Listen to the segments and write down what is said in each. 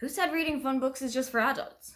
Who said reading fun books is just for adults?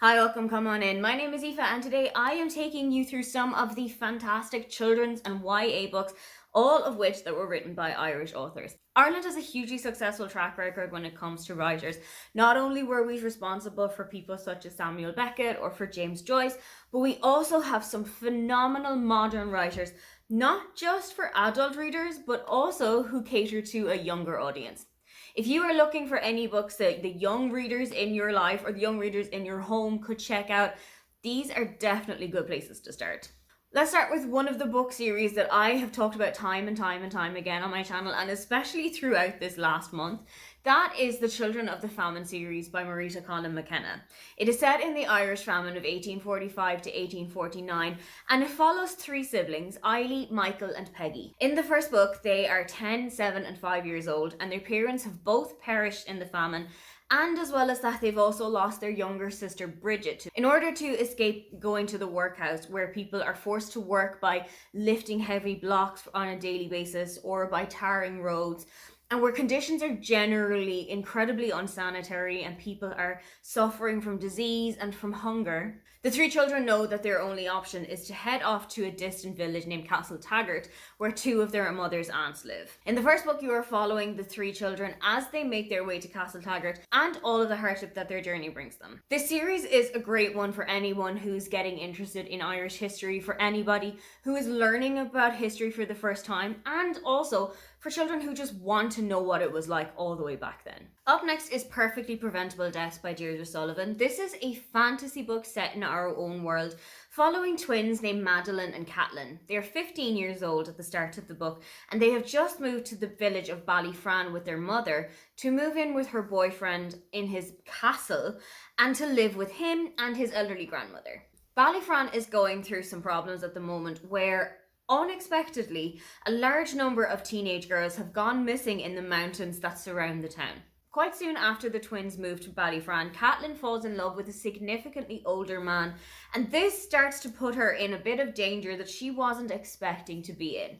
Hi, welcome, come on in. My name is Aoife and today I am taking you through some of the fantastic children's and YA books, all of which that were written by Irish authors. Ireland has a hugely successful track record when it comes to writers. Not only were we responsible for people such as Samuel Beckett or for James Joyce, but we also have some phenomenal modern writers, not just for adult readers, but also who cater to a younger audience. If you are looking for any books that the young readers in your life or the young readers in your home could check out, these are definitely good places to start. Let's start with one of the book series that I have talked about time and time again on my channel, and especially throughout this last month. That is The Children of the Famine series by Marita Conlon McKenna. It is set in the Irish famine of 1845 to 1849, and it follows three siblings, Eily, Michael and Peggy. In the first book, they are 10, 7 and 5 years old, and their parents have both perished in the famine, and as well as that, they've also lost their younger sister Bridget in order to escape going to the workhouse, where people are forced to work by lifting heavy blocks on a daily basis or by tarring roads, and where conditions are generally incredibly unsanitary and people are suffering from disease and from hunger. The three children know that their only option is to head off to a distant village named Castletaggart, where two of their mother's aunts live. In the first book, you are following the three children as they make their way to Castletaggart and all of the hardship that their journey brings them. This series is a great one for anyone who's getting interested in Irish history, for anybody who is learning about history for the first time, and also for children who just want to know what it was like all the way back then. Up next is Perfectly Preventable Deaths by Deirdre Sullivan. This is a fantasy book set in our own world, following twins named Madeline and Caitlin. They are 15 years old at the start of the book, and they have just moved to the village of Ballyfran with their mother to move in with her boyfriend in his castle and to live with him and his elderly grandmother. Ballyfran is going through some problems at the moment where unexpectedly, a large number of teenage girls have gone missing in the mountains that surround the town. Quite soon after the twins moved to Ballyfran, Caitlin falls in love with a significantly older man, and this starts to put her in a bit of danger that she wasn't expecting to be in.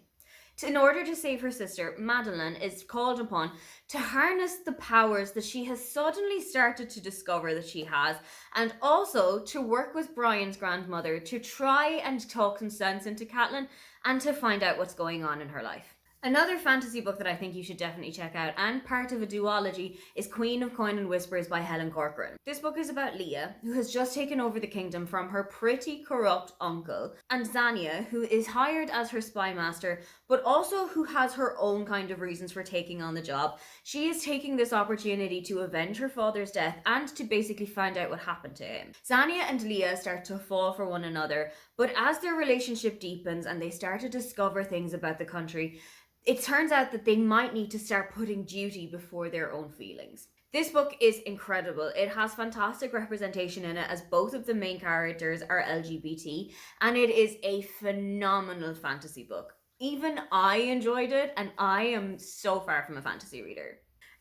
In order to save her sister, Madeline is called upon to harness the powers that she has suddenly started to discover that she has, and also to work with Brian's grandmother to try and talk some sense into Caitlin and to find out what's going on in her life. Another fantasy book that I think you should definitely check out, and part of a duology, is Queen of Coin and Whispers by Helen Corcoran. This book is about Leah, who has just taken over the kingdom from her pretty corrupt uncle, and Xania, who is hired as her spy master, but also who has her own kind of reasons for taking on the job. She is taking this opportunity to avenge her father's death and to basically find out what happened to him. Xania and Leah start to fall for one another, but as their relationship deepens and they start to discover things about the country, it turns out that they might need to start putting duty before their own feelings. This book is incredible. It has fantastic representation in it, as both of the main characters are LGBT, and it is a phenomenal fantasy book. Even I enjoyed it, and I am so far from a fantasy reader.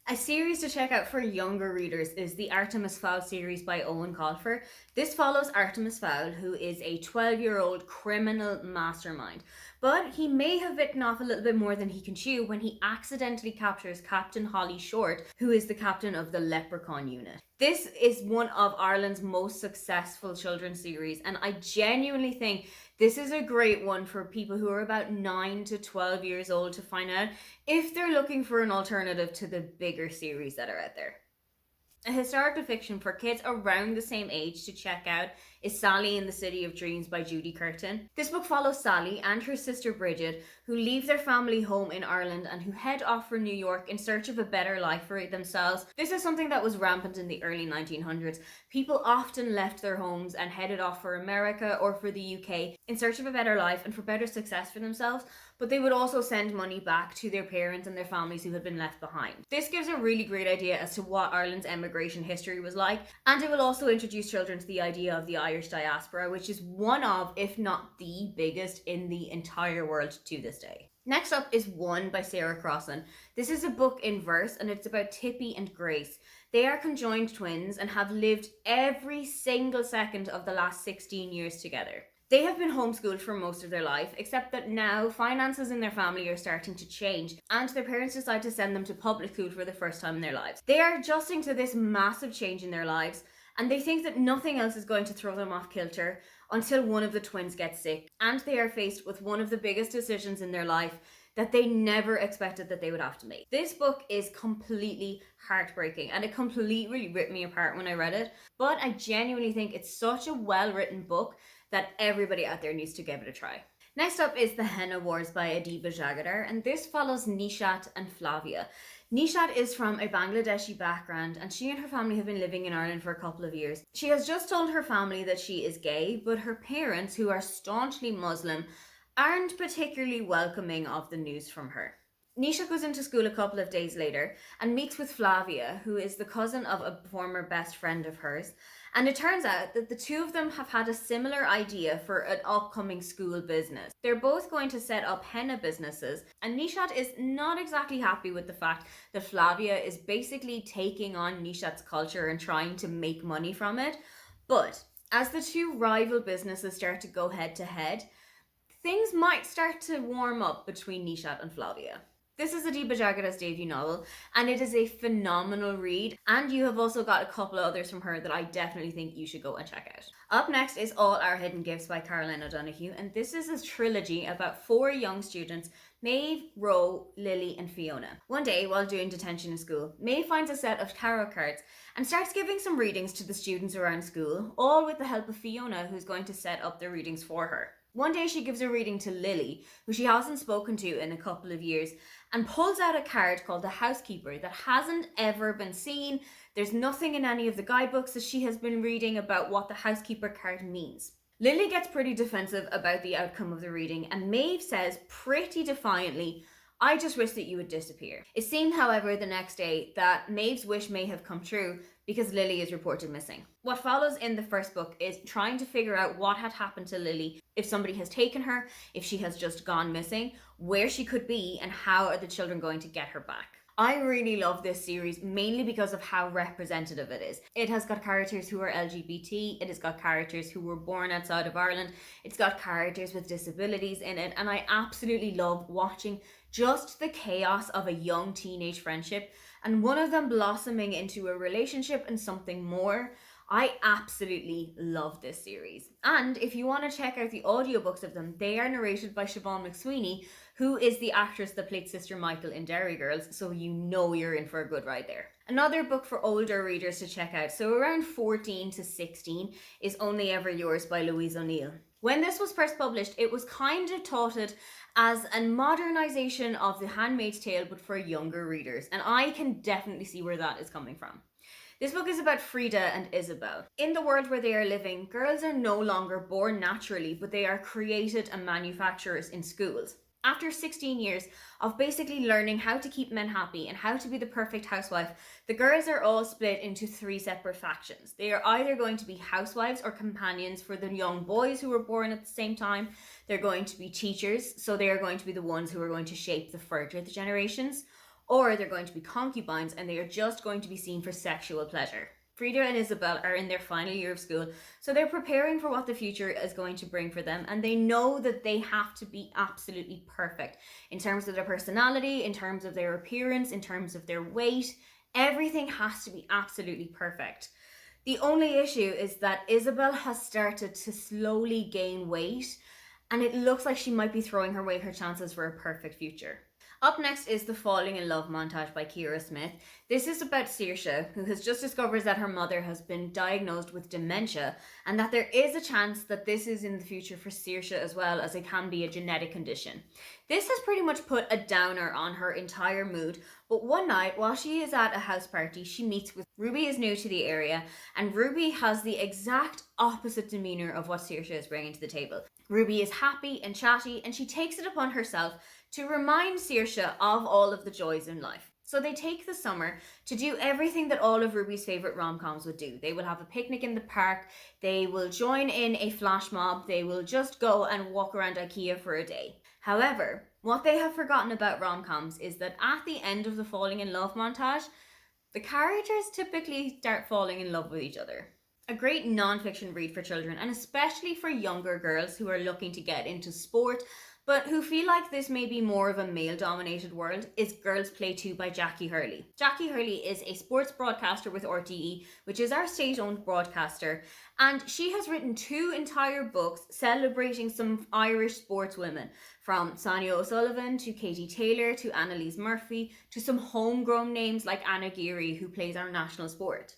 A series to check out for younger readers is the Artemis Fowl series by Eoin Colfer. This follows Artemis Fowl, who is a 12-year-old criminal mastermind. But he may have bitten off a little bit more than he can chew when he accidentally captures Captain Holly Short, who is the captain of the Leprechaun unit. This is one of Ireland's most successful children's series, and I genuinely think this is a great one for people who are about 9 to 12 years old to find out if they're looking for an alternative to the bigger series that are out there. A historical fiction for kids around the same age to check out is Sally in the City of Dreams by Judy Curtin. This book follows Sally and her sister Bridget, who leave their family home in Ireland and who head off for New York in search of a better life for themselves. This is something that was rampant in the early 1900s. People often left their homes and headed off for America or for the UK in search of a better life and for better success for themselves, but they would also send money back to their parents and their families who had been left behind. This gives a really great idea as to what Ireland's emigration history was like, and it will also introduce children to the idea of the Irish diaspora, which is one of, if not the biggest in the entire world to this day. Next up is One by Sarah Crossan. This is a book in verse, and it's about Tippy and Grace. They are conjoined twins and have lived every single second of the last 16 years together. They have been homeschooled for most of their life, except that now finances in their family are starting to change, and their parents decide to send them to public school for the first time in their lives. They are adjusting to this massive change in their lives, and they think that nothing else is going to throw them off kilter until one of the twins gets sick, and they are faced with one of the biggest decisions in their life that they never expected that they would have to make. This book is completely heartbreaking, and it completely ripped me apart when I read it, but I genuinely think it's such a well-written book that everybody out there needs to give it a try. Next up is The Henna Wars by Adiba Jagadar, and this follows Nishat and Flavia. Nishat is from a Bangladeshi background, and she and her family have been living in Ireland for a couple of years. She has just told her family that she is gay, but her parents, who are staunchly Muslim, aren't particularly welcoming of the news from her. Nisha goes into school a couple of days later and meets with Flavia, who is the cousin of a former best friend of hers. And it turns out that the two of them have had a similar idea for an upcoming school business. They're both going to set up henna businesses, and Nishat is not exactly happy with the fact that Flavia is basically taking on Nishat's culture and trying to make money from it. But as the two rival businesses start to go head to head, things might start to warm up between Nishat and Flavia. This is Adiba Jagad's debut novel, and it is a phenomenal read, and you have also got a couple of others from her that I definitely think you should go and check out. Up next is All Our Hidden Gifts by Caroline O'Donoghue, and this is a trilogy about 4 young students, Maeve, Ro, Lily, and Fiona. One day, while doing detention in school, Maeve finds a set of tarot cards and starts giving some readings to the students around school, all with the help of Fiona, who's going to set up the readings for her. One day she gives a reading to Lily, who she hasn't spoken to in a couple of years, and pulls out a card called the Housekeeper that hasn't ever been seen. There's nothing in any of the guidebooks that she has been reading about what the Housekeeper card means. Lily gets pretty defensive about the outcome of the reading, and Maeve says pretty defiantly, "I just wish that you would disappear." It seemed, however, the next day that Maeve's wish may have come true because Lily is reported missing. What follows in the first book is trying to figure out what had happened to Lily, if somebody has taken her, if she has just gone missing, where she could be, and how are the children going to get her back. I really love this series mainly because of how representative it is. It has got characters who are LGBT, it has got characters who were born outside of Ireland, it's got characters with disabilities in it, and I absolutely love watching just the chaos of a young teenage friendship and one of them blossoming into a relationship and something more. I absolutely love this series. And if you want to check out the audiobooks of them, they are narrated by Siobhan McSweeney, who is the actress that played Sister Michael in Derry Girls, so you know you're in for a good ride there. Another book for older readers to check out, so around 14 to 16, is Only Ever Yours by Louise O'Neill. When this was first published, it was kind of touted as a modernisation of The Handmaid's Tale, but for younger readers, and I can definitely see where that is coming from. This book is about Frida and Isabel. In the world where they are living, girls are no longer born naturally, but they are created and manufacturers in schools. After 16 years of basically learning how to keep men happy and how to be the perfect housewife, the girls are all split into 3 separate factions. They are either going to be housewives or companions for the young boys who were born at the same time. They're going to be teachers, so they are going to be the ones who are going to shape the further generations. Or they're going to be concubines and they are just going to be seen for sexual pleasure. Frida and Isabel are in their final year of school, so they're preparing for what the future is going to bring for them, and they know that they have to be absolutely perfect in terms of their personality, in terms of their appearance, in terms of their weight. Everything has to be absolutely perfect. The only issue is that Isabel has started to slowly gain weight, and it looks like she might be throwing away her chances for a perfect future. Up next is The Falling in Love montage by Kira Smith. This is about Saoirse, who has just discovered that her mother has been diagnosed with dementia and that there is a chance that this is in the future for Saoirse as well, as it can be a genetic condition. This has pretty much put a downer on her entire mood, but one night while she is at a house party, she meets with Ruby. Is new to the area, and Ruby has the exact opposite demeanour of what Saoirse is bringing to the table. Ruby is happy and chatty, and she takes it upon herself to remind Saoirse of all of the joys in life. So they take the summer to do everything that all of Ruby's favourite rom-coms would do. They will have a picnic in the park, they will join in a flash mob, they will just go and walk around IKEA for a day. However, what they have forgotten about rom-coms is that at the end of the falling in love montage, the characters typically start falling in love with each other. A great non-fiction read for children, and especially for younger girls who are looking to get into sport but who feel like this may be more of a male-dominated world, is Girls Play 2 by Jackie Hurley. Jackie Hurley is a sports broadcaster with RTE, which is our state-owned broadcaster, and she has written 2 entire books celebrating some Irish sportswomen, from Sonia O'Sullivan to Katie Taylor to Annalise Murphy to some homegrown names like Anna Geary, who plays our national sport.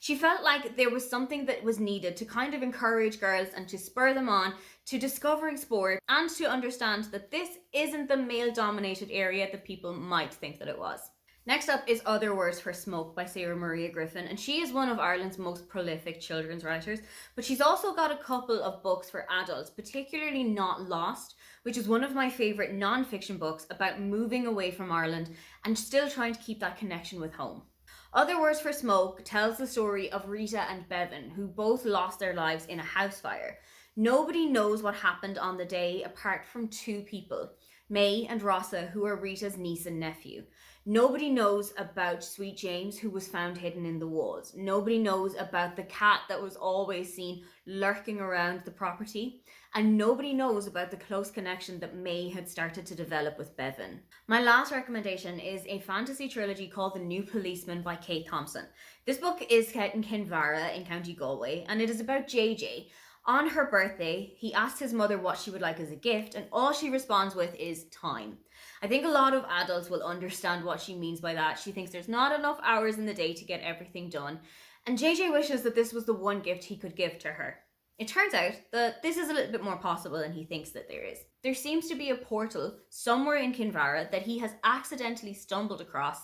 She felt like there was something that was needed to kind of encourage girls and to spur them on to discovering sport and to understand that this isn't the male-dominated area that people might think that it was. Next up is Other Words for Smoke by Sarah Maria Griffin, and she is one of Ireland's most prolific children's writers, but she's also got a couple of books for adults, particularly Not Lost, which is one of my favourite non-fiction books about moving away from Ireland and still trying to keep that connection with home. Other Words for Smoke tells the story of Rita and Bevan, who both lost their lives in a house fire. Nobody knows what happened on the day apart from 2 people, May and Rossa, who are Rita's niece and nephew. Nobody knows about Sweet James, who was found hidden in the walls. Nobody knows about the cat that was always seen lurking around the property. And nobody knows about the close connection that May had started to develop with Bevan. My last recommendation is a fantasy trilogy called The New Policeman by Kate Thompson. This book is set in Kinvara in County Galway, and it is about JJ. On her birthday, he asks his mother what she would like as a gift, and all she responds with is time. I think a lot of adults will understand what she means by that. She thinks there's not enough hours in the day to get everything done, and JJ wishes that this was the one gift he could give to her. It turns out that this is a little bit more possible than he thinks that there is. There seems to be a portal somewhere in Kinvara that he has accidentally stumbled across,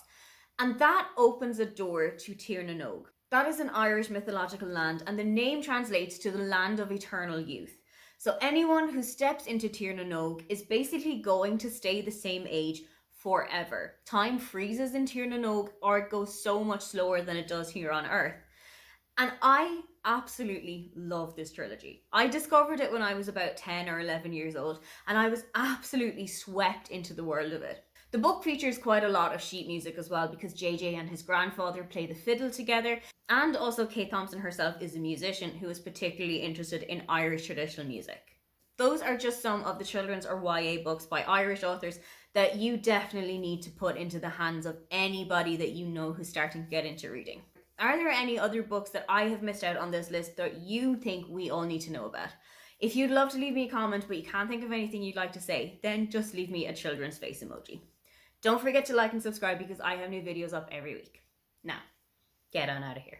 and that opens a door to Tir na Nog. That is an Irish mythological land, and the name translates to the land of eternal youth. So anyone who steps into Tir na Nog is basically going to stay the same age forever. Time freezes in Tir na Nog, or it goes so much slower than it does here on Earth. And I absolutely love this trilogy. I discovered it when I was about 10 or 11 years old, and I was absolutely swept into the world of it. The book features quite a lot of sheet music as well, because JJ and his grandfather play the fiddle together, and also Kate Thompson herself is a musician who is particularly interested in Irish traditional music. Those are just some of the children's or YA books by Irish authors that you definitely need to put into the hands of anybody that you know who's starting to get into reading. Are there any other books that I have missed out on this list that you think we all need to know about? If you'd love to leave me a comment but you can't think of anything you'd like to say, then just leave me a children's face emoji. Don't forget to like and subscribe because I have new videos up every week. Now, get on out of here.